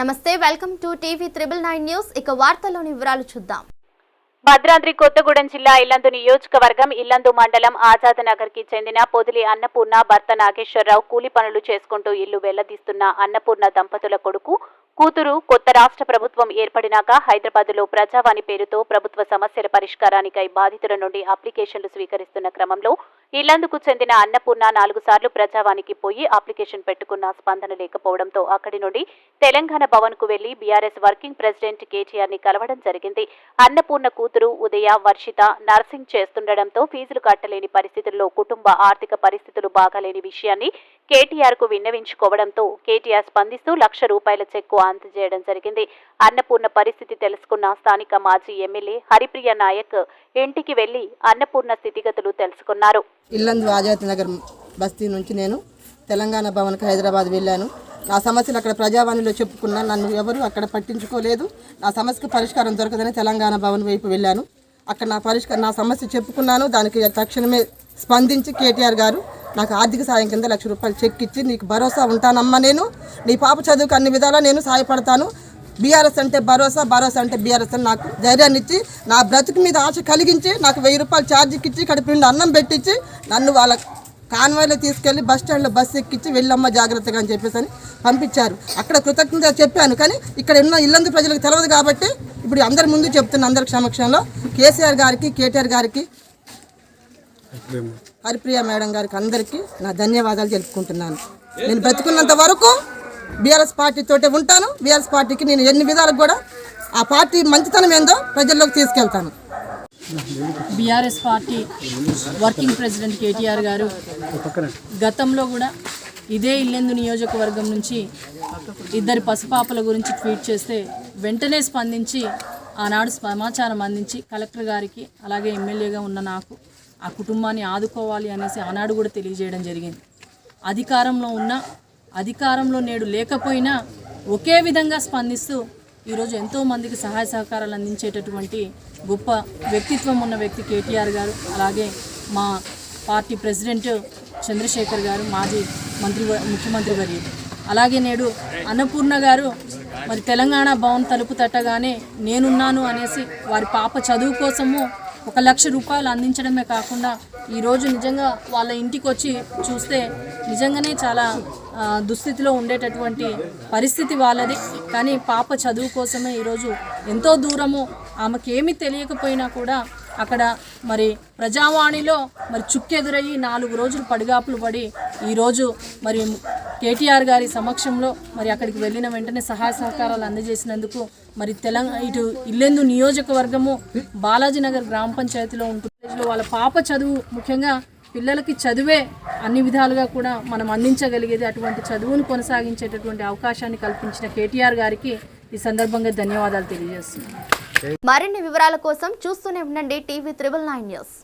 నమస్తే, welcome to TV 999 news. ఇక వార్తల్లోని వివరాలు చూద్దాం. భద్రాద్రి కొత్తగూడెం జిల్లా ఇల్లందు నియోజకవర్గం ఇల్లందు మండలం ఆజాద్ నగర్ కి చెందిన పొదిలి అన్నపూర్ణ భర్త నాగేశ్వరరావు కూలి పనులు చేసుకుంటూ ఇల్లు వెళ్లదీస్తున్న అన్నపూర్ణ దంపతుల కొడుకు కూతురు కొత్త రాష్ట్ర ప్రభుత్వం ఏర్పడినాక హైదరాబాద్లో ప్రజావాణి పేరుతో ప్రభుత్వ సమస్యల పరిష్కారానికై బాధితుల నుండి అప్లికేషన్లు స్వీకరిస్తున్న క్రమంలో ఇల్లందుకు చెందిన అన్నపూర్ణ 4 సార్లు ప్రజావాణికి పోయి అప్లికేషన్ పెట్టుకున్న స్పందన లేకపోవడంతో అక్కడి నుండి తెలంగాణ భవన్ కు వెళ్లి బీఆర్ఎస్ వర్కింగ్ ప్రెసిడెంట్ కేటీఆర్ ని కలవడం జరిగింది. అన్నపూర్ణ కూతురు ఉదయ వర్షిత నర్సింగ్ చేస్తుండటంతో ఫీజులు కట్టలేని పరిస్థితుల్లో కుటుంబ ఆర్థిక పరిస్థితులు బాగాలేని విషయాన్ని కేటీఆర్ కు విన్నవించుకోవడంతో కేటీఆర్ స్పందిస్తూ ₹1,00,000 చెక్కు అందజేయడం జరిగింది. అన్నపూర్ణ పరిస్థితి తెలుసుకున్న స్థానిక మాజీ ఎమ్మెల్యే హరిప్రియ నాయక్ ఇంటికి వెళ్లి అన్నపూర్ణ స్థితిగతులు తెలుసుకున్నారు. ఇల్లందు ఆజాద్ నగర్ బస్తీ నుంచి నేను తెలంగాణ భవన్కి హైదరాబాద్ వెళ్ళాను. నా సమస్యలు అక్కడ ప్రజావాణిలో చెప్పుకున్నా, నన్ను ఎవరు అక్కడ పట్టించుకోలేదు. నా సమస్యకు పరిష్కారం దొరకదని తెలంగాణ భవన్ వైపు వెళ్ళాను. అక్కడ నా సమస్య చెప్పుకున్నాను. దానికి తక్షణమే స్పందించి కేటీఆర్ గారు నాకు ఆర్థిక సాయం కింద ₹1,00,000 చెక్ ఇచ్చి, నీకు భరోసా ఉంటానమ్మా, నేను నీ పాప చదువుకు అన్ని విధాలా నేను సహాయపడతాను, బీఆర్ఎస్ అంటే భరోసా అంటే బీఆర్ఎస్ అని నాకు ధైర్యాన్ని ఇచ్చి, నా బ్రతుకు మీద ఆశ కలిగించి, నాకు ₹1,000 ఛార్జీకి ఇచ్చి, కడుపు నిండా అన్నం పెట్టించి, నన్ను వాళ్ళ కాన్వాయ్లో తీసుకెళ్లి బస్ స్టాండ్లో బస్సు ఎక్కించి వెళ్ళమ్మ జాగ్రత్తగా అని చెప్పేసి అని పంపించారు. అక్కడ కృతజ్ఞత చెప్పాను, కానీ ఇక్కడ ఉన్న ఇల్లందు ప్రజలకు తెలియదు కాబట్టి ఇప్పుడు అందరి ముందు చెప్తున్న అందరి సమక్షంలో కేసీఆర్ గారికి, కేటీఆర్ గారికి, హరిప్రియ మేడం గారికి అందరికీ నా ధన్యవాదాలు తెలుపుకుంటున్నాను. నేను బ్రతుకున్నంత వరకు బీఆర్ఎస్ పార్టీతోటే ఉంటాను. బీఆర్ఎస్ పార్టీకి నేను ఎన్ని విధాలకు కూడా ఆ పార్టీ మంచితనం ఏందో ప్రజల్లోకి తీసుకెళ్తాను. BRS party working president KTR గారు గతంలో కూడా ఇదే ఇల్లెందు నియోజకవర్గం నుంచి 2 పసిపాపల గురించి ట్వీట్ చేస్తే వెంటనే స్పందించి ఆనాడు సమాచారం అందించి కలెక్టర్ గారికి, అలాగే ఎమ్మెల్యేగా ఉన్న నాకు ఆ కుటుంబాన్ని ఆదుకోవాలి అనేసి ఆనాడు కూడా తెలియజేయడం జరిగింది. అధికారంలో నేడు లేకపోయినా ఒకే విధంగా స్పందిస్తూ ఈరోజు ఎంతోమందికి సహాయ సహకారాలు అందించేటటువంటి గొప్ప వ్యక్తిత్వం ఉన్న వ్యక్తి కేటీఆర్ గారు, అలాగే మా పార్టీ ప్రెసిడెంట్ చంద్రశేఖర్ గారు, మాజీ ముఖ్యమంత్రి వర్యులు. అలాగే నేడు అన్నపూర్ణ గారు మరి తెలంగాణ భవన్ తలుపు తట్టగానే నేనున్నాను అనేసి వారి పాప చదువు కోసము ₹1,00,000 అందించడమే కాకుండా ఈరోజు నిజంగా వాళ్ళ ఇంటికి వచ్చి చూస్తే నిజంగానే చాలా దుస్థితిలో ఉండేటటువంటి పరిస్థితి వాళ్ళది. కానీ పాప చదువు కోసమే ఈరోజు ఎంతో దూరము, ఆమెకేమీ తెలియకపోయినా కూడా అక్కడ మరి ప్రజావాణిలో మరి చుక్కెదురయ్యి 4 రోజులు పడిగాపులు పడి ఈరోజు మరి కేటీఆర్ గారి సమక్షంలో మరి అక్కడికి వెళ్ళిన వెంటనే సహాయ సహకారాలు అందజేసినందుకు మరి ఇటు ఇల్లెందు నియోజకవర్గము బాలాజీనగర్ గ్రామ పంచాయతీలో ఉంటుంది. వాళ్ళ పాప చదువు, ముఖ్యంగా పిల్లలకి చదువే అన్ని విధాలుగా కూడా మనం అందించగలిగేది. అటువంటి చదువును కొనసాగించేటటువంటి అవకాశాన్ని కల్పించిన కేటీఆర్ గారికి ఈ సందర్భంగా ధన్యవాదాలు తెలియజేస్తున్నాను. మరిన్ని వివరాల కోసం చూస్తూనే ఉండండి టీవీ 999 న్యూస్.